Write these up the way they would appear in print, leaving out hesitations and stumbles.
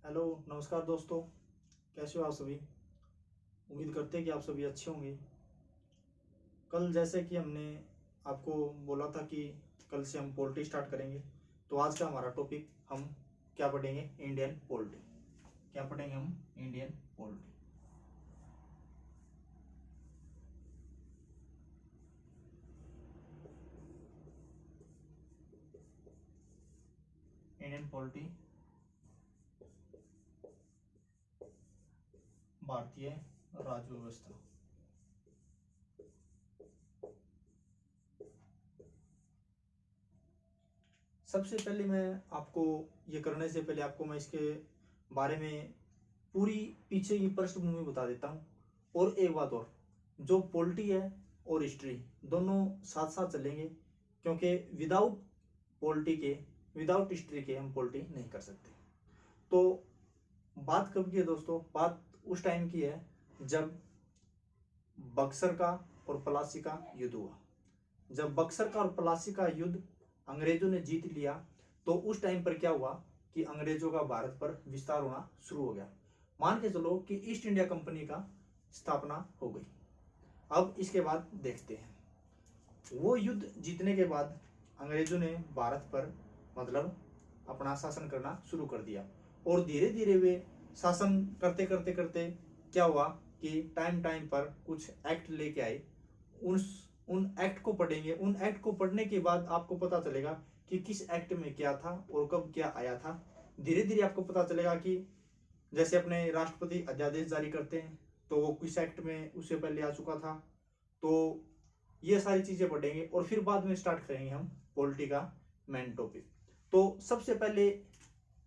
Hello, नमस्कार दोस्तों। कैसे हो आप सभी? उम्मीद करते हैं कि आप सभी अच्छे होंगे। कल जैसे कि हमने आपको बोला था कि कल से हम पॉलिटी स्टार्ट करेंगे, तो आज का हमारा टॉपिक हम क्या पढ़ेंगे? Indian polity. क्या पढ़ेंगे हम? Indian polity. इंडियन पॉलिटी, भारतीय राज्य व्यवस्था। सबसे पहले मैं आपको ये करने से पहले आपको मैं इसके बारे में पूरी पीछे की पृष्ठभूमि बता देता हूँ। और एक बात और, जो पॉलिटी है और हिस्ट्री दोनों साथ साथ चलेंगे, क्योंकि विदाउट पॉलिटी के, विदाउट हिस्ट्री के हम पॉलिटी नहीं कर सकते। तो बात कब की है दोस्तों? बात उस टाइम की है जब बक्सर का और प्लासी का युद्ध हुआ। जब बक्सर का और प्लासी का युद्ध अंग्रेजों ने जीत लिया, तो उस टाइम पर क्या हुआ कि अंग्रेजों का भारत पर विस्तार होना शुरू हो गया। मान के चलो कि ईस्ट इंडिया कंपनी का स्थापना हो गई। अब इसके बाद देखते हैं, वो युद्ध जीतने के बाद अंग्रेजों ने भारत पर मतलब अपना शासन करना शुरू कर दिया। और धीरे धीरे वे शासन करते करते करते क्या हुआ कि टाइम टाइम पर कुछ एक्ट लेके आए। उन एक्ट को पढ़ेंगे। उन एक्ट को पढ़ने के बाद आपको पता चलेगा कि किस एक्ट में क्या था और कब क्या आया था। धीरे धीरे आपको पता चलेगा कि जैसे अपने राष्ट्रपति अध्यादेश जारी करते हैं, तो वो किस एक्ट में उससे पहले आ चुका था। तो ये सारी चीजें पढ़ेंगे और फिर बाद में स्टार्ट करेंगे हम पॉलिटी का मेन टॉपिक। तो सबसे पहले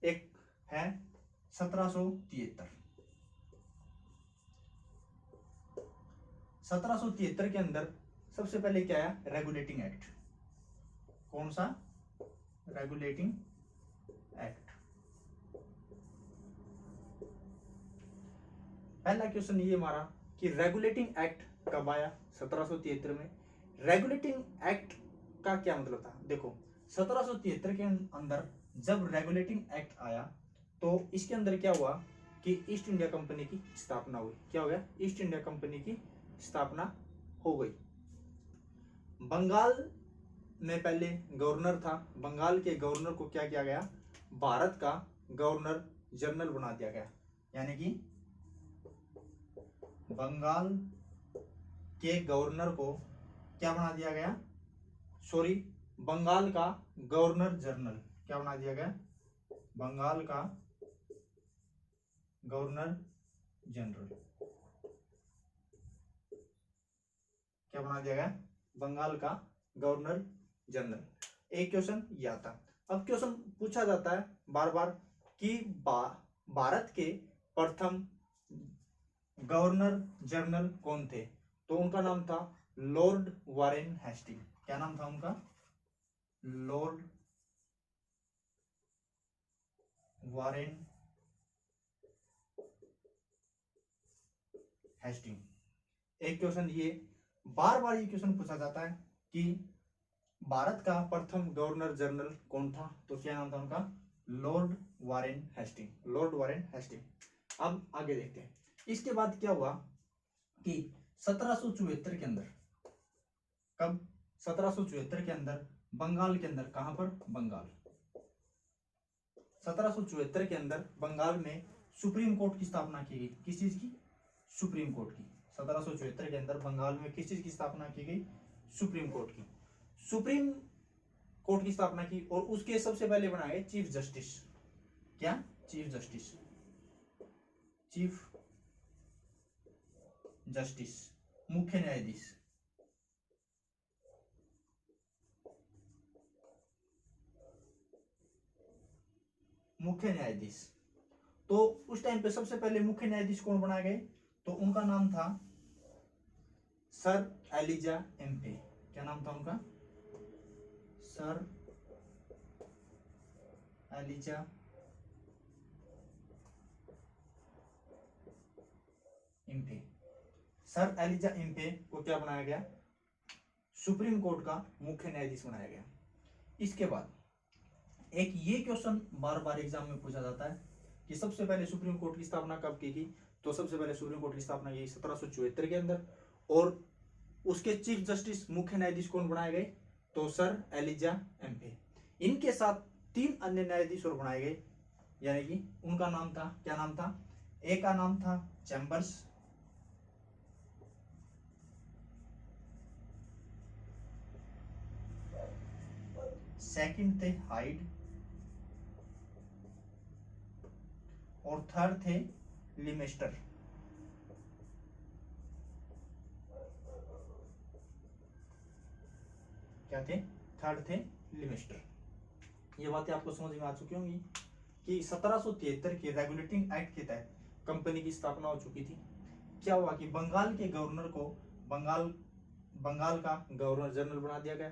एक है 1773। 1773 के अंदर सबसे पहले क्या आया? Regulating act. कौन सा? Regulating act. पहला क्वेश्चन ये हमारा कि रेगुलेटिंग एक्ट कब आया? 1773 में। रेगुलेटिंग एक्ट का क्या मतलब था? देखो, 1773 के अंदर जब रेगुलेटिंग एक्ट आया, तो इसके अंदर क्या हुआ कि ईस्ट इंडिया कंपनी की स्थापना हुई। क्या हो गया? ईस्ट इंडिया कंपनी की स्थापना हो गई। बंगाल में पहले गवर्नर था। बंगाल के गवर्नर को क्या किया गया? भारत का गवर्नर जनरल बना दिया गया। यानी कि बंगाल के गवर्नर को क्या बना दिया गया? सॉरी, बंगाल का गवर्नर जनरल क्या बना दिया गया? बंगाल का गवर्नर जनरल क्या बना दिया गया? बंगाल का गवर्नर जनरल। एक क्वेश्चन ये आता। अब क्वेश्चन पूछा जाता है बार बार कि भारत के प्रथम गवर्नर जनरल कौन थे? तो उनका नाम था लॉर्ड वारेन हेस्टिंग। क्या नाम था उनका? Lord Warren Hastings. एक क्वेश्चन ये बार बार ये क्वेश्चन पूछा जाता है कि भारत का प्रथम गवर्नर जनरल कौन था? तो क्या नाम था उनका? Lord Warren Hastings. Lord Warren Hastings. अब आगे देखते हैं। इसके बाद क्या हुआ कि 1774 के अंदर, कब? 1774 के अंदर बंगाल के अंदर, कहां पर? बंगाल। 1774 के अंदर बंगाल में सुप्रीम कोर्ट की स्थापना की गई। किस चीज की? सुप्रीम कोर्ट की। 1774 के अंदर बंगाल में किस चीज की स्थापना की गई? सुप्रीम कोर्ट की। सुप्रीम कोर्ट की स्थापना की और उसके सबसे पहले बनाए चीफ जस्टिस। क्या? Chief justice. चीफ जस्टिस, मुख्य न्यायाधीश। मुख्य न्यायाधीश। तो उस टाइम पे सबसे पहले मुख्य न्यायाधीश कौन बनाए गए? तो उनका नाम था सर एलिजा एम्पे। क्या नाम था उनका? Sir Elijah Impey. Sir Elijah Impey को क्या बनाया गया? सुप्रीम कोर्ट का मुख्य न्यायाधीश बनाया गया। इसके बाद एक ये क्वेश्चन बार बार एग्जाम में पूछा जाता है कि सबसे पहले सुप्रीम कोर्ट की स्थापना कब की गई, तो सबसे पहले सुप्रीम कोर्ट की स्थापना की 1774 के अंदर। और उसके चीफ जस्टिस मुख्य न्यायाधीश कौन बनाए गए, तो सर एलिजा एम्फे। इनके साथ 3 अन्य न्यायाधीश और बनाए गए, यानी कि उनका नाम था, क्या नाम था, एक का नाम था चैम्बर्स, सेकंड थे हाइड, और थर्ड थे लिमेस्टर। क्या थे, थर्ड थे लिमेस्टर। ये बातें आपको समझ में आ चुकी होंगी कि 1773 के रेगुलेटिंग एक्ट के तहत कंपनी की स्थापना हो चुकी थी। क्या हुआ कि बंगाल के गवर्नर को बंगाल का गवर्नर जनरल बना दिया गया।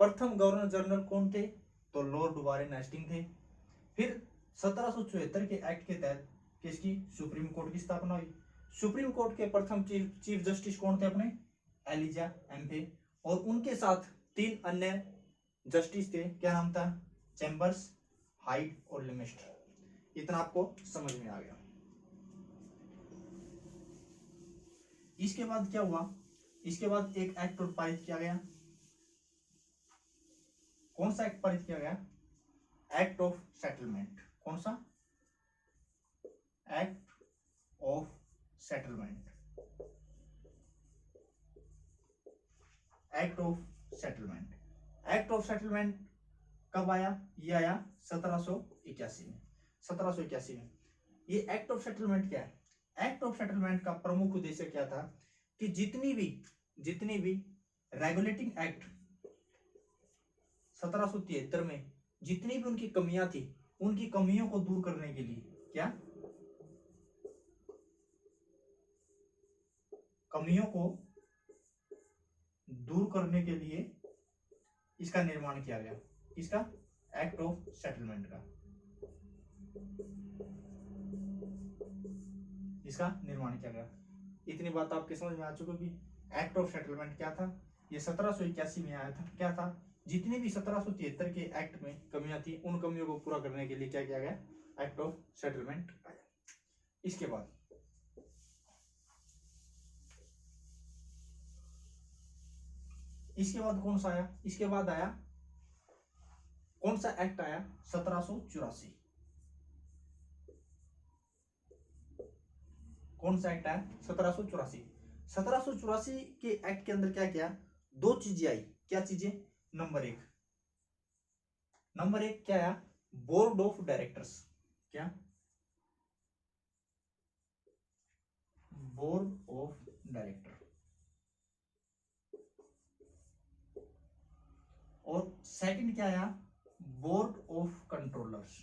प्रथम गवर्नर जनरल कौन थे, तो लॉर्ड वारेन हेस्टिंग थे। फिर 1774 के एक्ट के तहत किसकी, सुप्रीम कोर्ट की स्थापना हुई। सुप्रीम कोर्ट के प्रथम चीफ जस्टिस कौन थे अपने, एलिजा एम्फे, और उनके साथ 3 अन्य जस्टिस थे, क्या नाम था, चैम्बर्स, हाइड और लिमेस्टर। इतना आपको समझ में आ गया। इसके बाद क्या हुआ, इसके बाद एक एक्ट और पारित किया गया। कौन सा एक्ट पारित किया गया, एक्ट ऑफ सेटलमेंट। कौन सा, act of settlement. Act of settlement. Act of settlement कब आया, ये आया 1781 में। 1781 में ये एक्ट ऑफ सेटलमेंट क्या है, एक्ट ऑफ सेटलमेंट का प्रमुख उद्देश्य क्या था कि जितनी भी रेगुलेटिंग एक्ट 1773 में जितनी भी उनकी कमियां थी, उनकी कमियों को दूर करने के लिए, क्या, कमियों को दूर करने के लिए इसका निर्माण किया गया। इसका, एक्ट ऑफ सेटलमेंट का, इसका निर्माण किया गया। इतनी बात आपके समझ में आ चुकी होगी। एक्ट ऑफ सेटलमेंट क्या था, ये 1781 में आया था। क्या था, जितनी भी 1773 के एक्ट में कमियां थी, उन कमियों को पूरा करने के लिए क्या किया गया, एक्ट ऑफ सेटलमेंट आया। इसके बाद कौन सा आया, इसके बाद आया कौन सा एक्ट आया, 1784। कौन सा एक्ट आया, 1784। 1784 के एक्ट के अंदर क्या किया, 2 चीजें आई। क्या चीजें, नंबर एक क्या आया, बोर्ड ऑफ डायरेक्टर्स। क्या, बोर्ड ऑफ डायरेक्टर। और सेकंड क्या आया, board of controllers.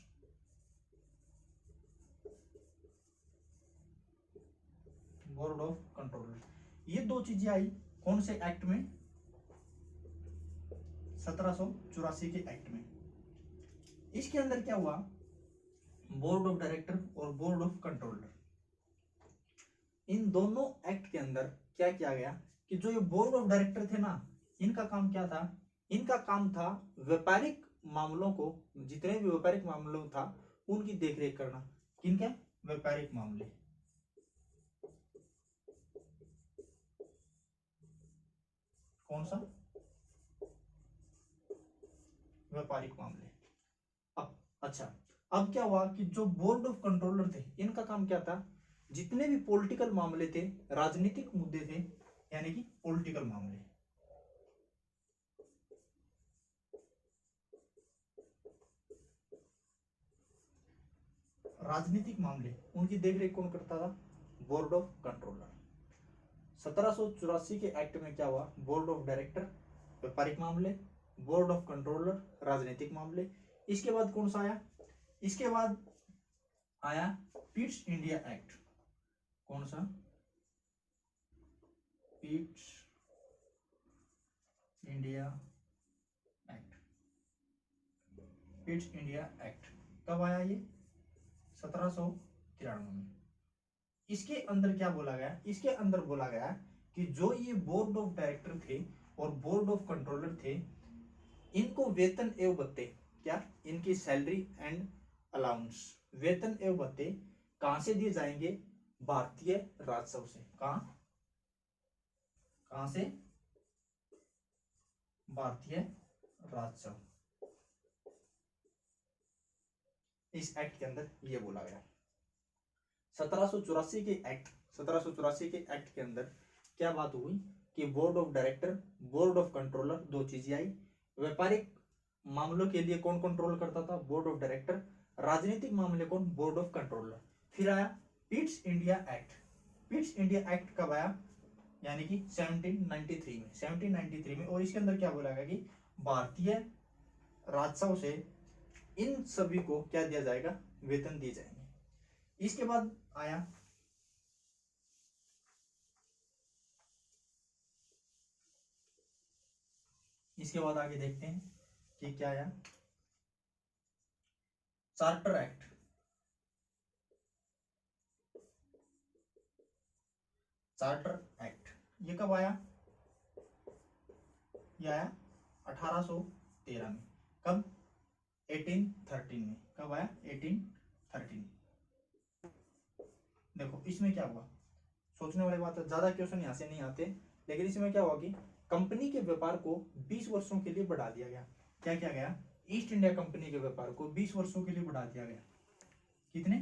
Board of controllers. ये 2 चीजें आई कौन से एक्ट में, 1784 के एक्ट में। इसके अंदर क्या हुआ, बोर्ड ऑफ डायरेक्टर और बोर्ड ऑफ कंट्रोलर, इन दोनों एक्ट के अंदर क्या किया गया कि जो ये बोर्ड ऑफ डायरेक्टर थे ना, इनका काम क्या था, इनका काम था व्यापारिक मामलों को, जितने भी व्यापारिक मामलों था उनकी देखरेख करना। किनके, व्यापारिक मामले। कौन सा, व्यापारिक मामले। अब अच्छा, अब क्या हुआ कि जो बोर्ड ऑफ कंट्रोलर थे, इनका काम क्या था, जितने भी पॉलिटिकल मामले थे, राजनीतिक मुद्दे थे, यानी कि पॉलिटिकल मामले, राजनीतिक मामले, उनकी देखरेख कौन करता था, बोर्ड ऑफ कंट्रोलर। 1784 के एक्ट में क्या हुआ, बोर्ड ऑफ डायरेक्टर व्यापारिक मामले, बोर्ड ऑफ कंट्रोलर राजनीतिक मामले। इसके बाद कौन सा आया, इसके बाद आया पिट्स इंडिया एक्ट। कौन सा, Pitt's India act. Pitt's India act कब आया, ये 1793 में। इसके अंदर क्या बोला गया, इसके अंदर बोला गया कि जो ये बोर्ड ऑफ डायरेक्टर थे और बोर्ड ऑफ कंट्रोलर थे, इनको वेतन एवं भत्ते, क्या, इनकी सैलरी एंड अलाउंस, वेतन एवं भत्ते कहां से दिए जाएंगे? भारतीय राजस्व से। कहां से? भारतीय राजस्व। इस एक्ट के अंदर ये बोला गया। 1784 के एक्ट 1784 के एक्ट के अंदर क्या बात हुई कि board of director, board of controller, दो चीजें आई। व्यापारिक मामलों के लिए कौन कंट्रोल करता था? Board of director. राजनीतिक मामले कौन? Board of controller. फिर आया Pitt's India act. Pitt's India act कब आया? यानी कि 1793 में। और इसके अंदर क्या बोला गया कि भारतीय राजस्व से इन सभी को क्या दिया जाएगा? वेतन दिए जाएंगे। इसके बाद आया आगे देखते हैं कि क्या आया। Charter act. चार्टर एक्ट ये कब आया? ये आया 1813 में। कब? 1813 में। कब आया? 1813। देखो इसमें क्या हुआ, सोचने वाली बात है, ज्यादा क्वेश्चन यहाँ से नहीं आते, लेकिन इसमें क्या हुआ कि कंपनी के व्यापार को 20 वर्षों के लिए बढ़ा दिया गया। क्या किया गया? ईस्ट इंडिया कंपनी के व्यापार को 20 वर्षों के लिए बढ़ा दिया गया। कितने?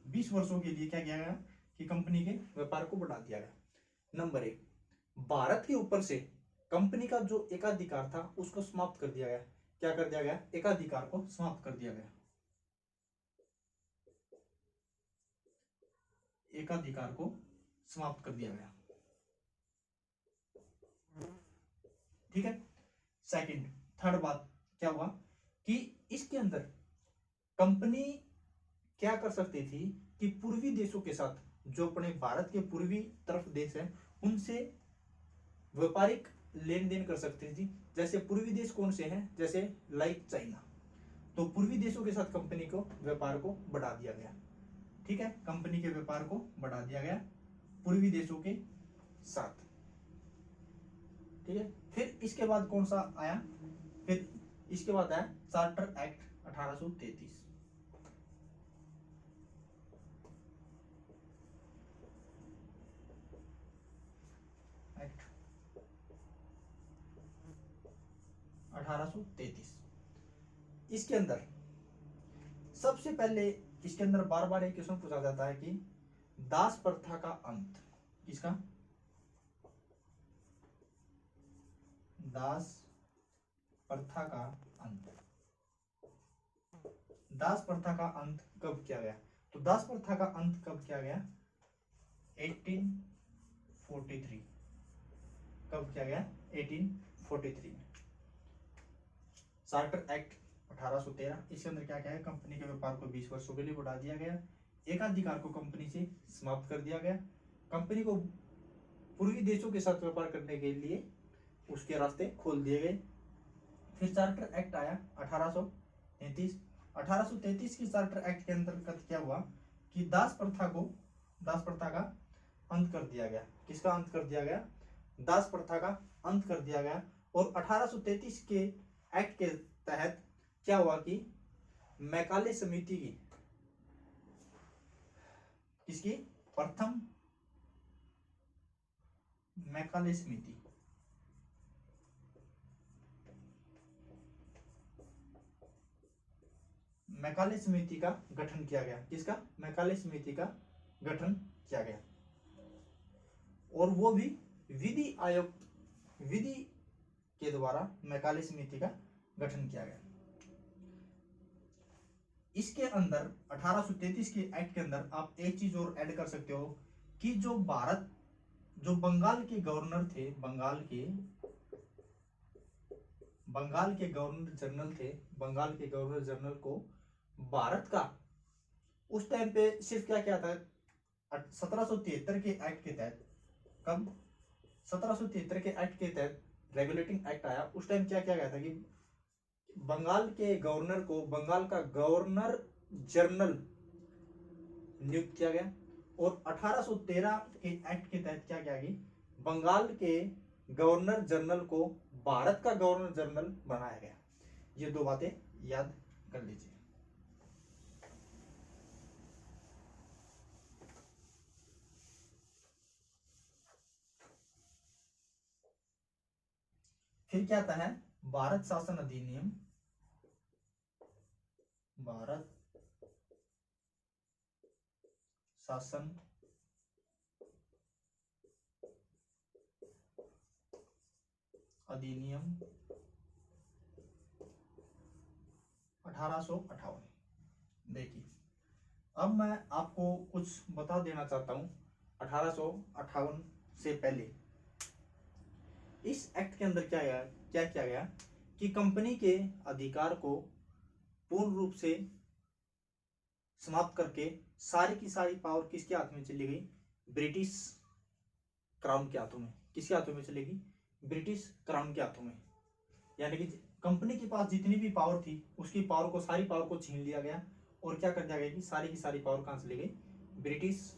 20 वर्षों के लिए क्या किया गया कि कंपनी के व्यापार को बढ़ा दिया गया। नंबर 1, भारत के ऊपर से कंपनी का जो एकाधिकार था उसको समाप्त कर दिया गया। क्या कर दिया गया? एकाधिकार को समाप्त कर दिया गया। एकाधिकार को समाप्त कर दिया गया। ठीक है। सेकंड, थर्ड बात क्या हुआ कि इसके अंदर कंपनी क्या कर सकती थी कि पूर्वी देशों के साथ, जो अपने भारत के पूर्वी तरफ देश है, उनसे व्यापारिक लेन देन कर सकती थी। जैसे पूर्वी देश कौन से हैं? जैसे लाइक चाइना। तो पूर्वी देशों के साथ कंपनी को व्यापार को बढ़ा दिया गया। ठीक है, कंपनी के व्यापार को बढ़ा दिया गया पूर्वी देशों के साथ। ठीक है। फिर इसके बाद कौन सा आया? फिर इसके बाद आया चार्टर एक्ट 1833। एक्ट 1833। इसके अंदर सबसे पहले, इसके अंदर बार बार एक क्वेश्चन पूछा जाता है कि दास प्रथा का अंत। किसका? दास प्रथा का अंत। दास प्रथा का अंत कब किया गया? तो दास प्रथा का अंत कब किया गया? 1843। कब किया गया? 1843 में। Charter act 1813। इसके अंदर क्या क्या है? कंपनी के व्यापार को 20 वर्षों के लिए बढ़ा दिया गया। एकाधिकार को कंपनी से समाप्त कर दिया गया। कंपनी को पूर्वी देशों के साथ व्यापार करने के लिए उसके रास्ते खोल दिए गए। फिर चार्टर एक्ट आया 1833। 1833 के चार्टर एक्ट के अंतर्गत क्या हुआ कि दास प्रथा का अंत कर दिया गया। किसका अंत कर दिया गया? दास प्रथा का अंत कर दिया गया। और 1833 के एक्ट के तहत क्या हुआ कि मैकाले समिति की, किसकी? प्रथम मैकाले समिति, मैकाले समिति का गठन किया गया। किसका? मैकाले समिति का गठन किया गया। और वो भी विधि आयोग, विधि के द्वारा मैकाले समिति का गठन किया गया। इसके अंदर 1833 के एक्ट के अंदर आप एक चीज और ऐड कर सकते हो कि जो बंगाल के गवर्नर थे, बंगाल के गवर्नर जनरल थे, बंगाल के गवर्नर जनरल को भारत का उस टाइम पे सिर्फ क्या था? 1773 के एक्ट के तहत। कब? 1773 के एक्ट के तहत रेगुलेटिंग एक्ट आया। उस टाइम क्या किया गया था कि बंगाल के गवर्नर को बंगाल का गवर्नर जनरल नियुक्त किया गया। और 1813 के एक्ट के तहत क्या किया गया? बंगाल के गवर्नर जनरल को भारत का गवर्नर जनरल बनाया गया। ये दो बातें याद कर लीजिए। फिर क्या आता है, भारत शासन अधिनियम, भारत शासन अधिनियम 1858। देखिए अब मैं आपको कुछ बता देना चाहता हूं। 1858 से पहले इस एक्ट के अंदर क्या किया गया कि कंपनी के अधिकार को पूर्ण रूप से समाप्त करके सारी की सारी पावर किसके हाथ में चली गई, ब्रिटिश क्राउन के हाथों में। किसके हाथों में चलेगी, ब्रिटिश क्राउन के हाथों में। यानी कि कंपनी के पास जितनी भी पावर थी उसकी पावर को, सारी पावर को छीन लिया गया और क्या कर दिया गया कि सारी की सारी पावर कहां चली गई, ब्रिटिश,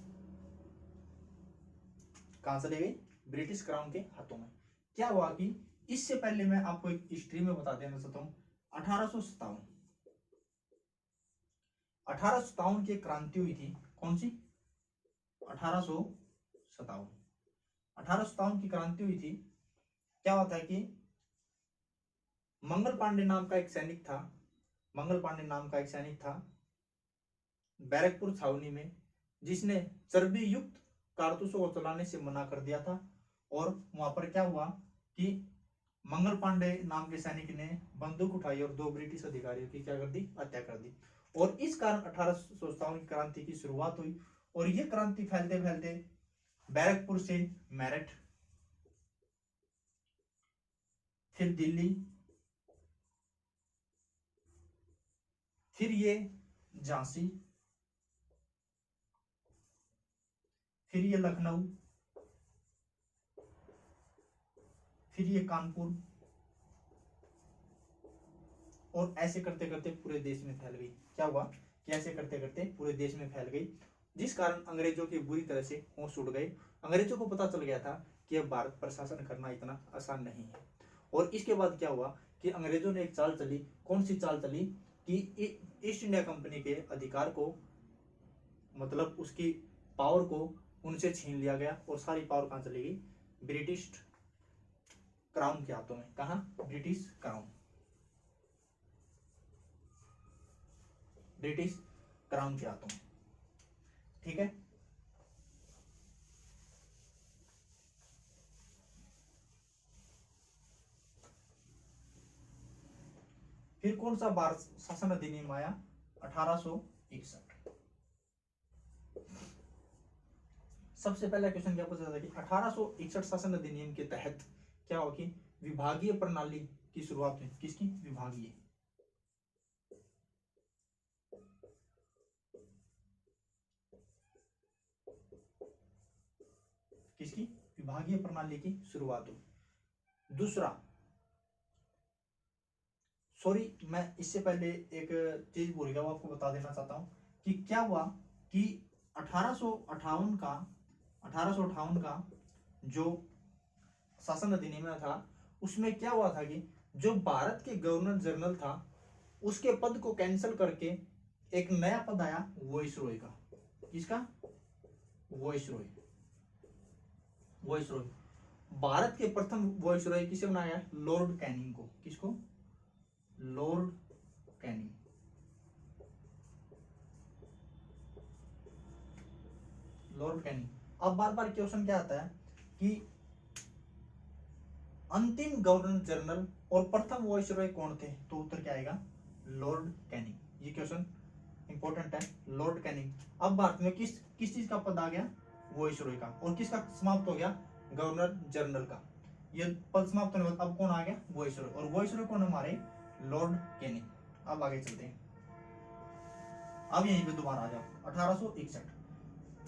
कहां चली गई, ब्रिटिश क्राउन के हाथों में। क्या हुआ कि इससे पहले मैं आपको एक हिस्ट्री में बता देना चाहता हूं। 1857 की क्रांति हुई थी, कौन सी, 1857 की क्रांति हुई थी। क्या होता है कि मंगल पांडे नाम का एक सैनिक था, मंगल पांडे नाम का एक सैनिक था बैरकपुर छावनी में, जिसने चर्बी युक्त कारतूसों को चलाने से मना कर दिया था। और वहां पर क्या हुआ कि मंगल पांडे नाम के सैनिक ने बंदूक उठाई और 2 ब्रिटिश अधिकारियों की क्या कर दी, हत्या कर दी। और इस कारण 1857 की क्रांति की शुरुआत हुई। और यह क्रांति फैलते फैलते बैरकपुर से मेरठ, फिर दिल्ली, फिर ये झांसी, फिर ये लखनऊ, फिर ये कानपुर, और ऐसे करते करते पूरे देश में फैल गई। क्या हुआ कि ऐसे करते करते पूरे देश में फैल गई, जिस कारण अंग्रेजों के बुरी तरह से होश उड़ गए। अंग्रेजों को पता चल गया था कि अब भारत पर शासन करना इतना आसान नहीं है। और इसके बाद क्या हुआ कि अंग्रेजों ने एक चाल चली। कौन सी चाल चली कि ईस्ट इंडिया कंपनी के अधिकार को, मतलब उसकी पावर को उनसे छीन लिया गया और सारी पावर कहां चली गई, ब्रिटिश क्राउन के हाथों में। कहा, ब्रिटिश क्राउन, ब्रिटिश क्राउन के हाथों में। ठीक है, फिर कौन सा भारत शासन अधिनियम आया, 1861। सबसे पहला क्वेश्चन क्या पूछा था कि 1861 शासन अधिनियम के तहत क्या हो कि विभागीय प्रणाली की शुरुआत हुई। किसकी, विभागीय, किसकी, विभागीय प्रणाली की शुरुआत हुई। दूसरा, सॉरी मैं इससे पहले एक चीज भूल गया, वो आपको बता देना चाहता हूं कि क्या हुआ कि 1858 का जो शासन अधिनियम था उसमें क्या हुआ था कि जो भारत के गवर्नर जनरल था उसके पद को कैंसिल करके एक नया पद आया वाइसरॉय का। किसका, वाइसरॉय। वाइसरॉय, भारत के प्रथम वाइसरॉय किसे बनाया, लॉर्ड कैनिंग को। किसको, लॉर्ड कैनिंग। Lord Canning. अब बार बार क्वेश्चन क्या आता है कि अंतिम गवर्नर जनरल और प्रथम वाइसरॉय कौन थे, तो उत्तर क्या आएगा, लॉर्ड कैनिंग। ये क्वेश्चन इंपॉर्टेंट है, लॉर्ड कैनिंग। अब भारत में किस किस चीज का पद आ गया, वाइसरॉय का, और किसका समाप्त हो गया, गवर्नर जनरल का। ये पद समाप्त होने के बाद अब कौन आ गया, वाइसरॉय। और वाइसरॉय कौन हमारे, लॉर्ड कैनिंग। अब आगे चलते हैं, अब यहीं पे दोबारा आ जाओ 1861।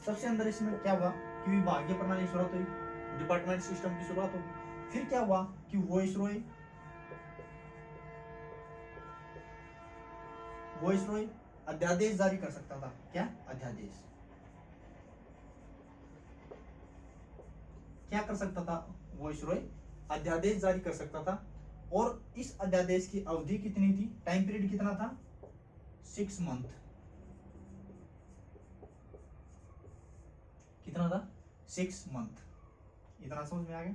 सबसे अंदर इसमें क्या हुआ कि विभागीय प्रणाली की शुरुआत हुई, डिपार्टमेंट सिस्टम की शुरुआत हुई। फिर क्या हुआ कि वाइसरॉय अध्यादेश जारी कर सकता था। क्या, अध्यादेश, क्या कर सकता था, वाइसरॉय अध्यादेश जारी कर सकता था। और इस अध्यादेश की अवधि कितनी थी, टाइम पीरियड कितना था, 6 मंथ, कितना था 6 मंथ। इतना समझ में आ गया।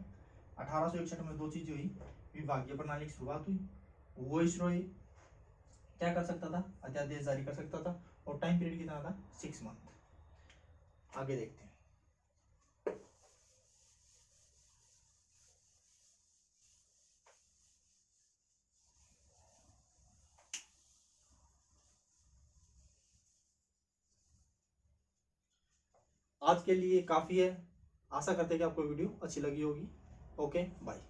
1861 में दो चीजें हुई, विभागीय प्रणाली की शुरुआत हुई, वाइसरॉय क्या कर सकता था, अध्यादेश जारी कर सकता था, और टाइम पीरियड कितना था 6 मंथ। आगे देखते हैं। आज के लिए काफी है, आशा करते हैं कि आपको वीडियो अच्छी लगी होगी। Okay bye.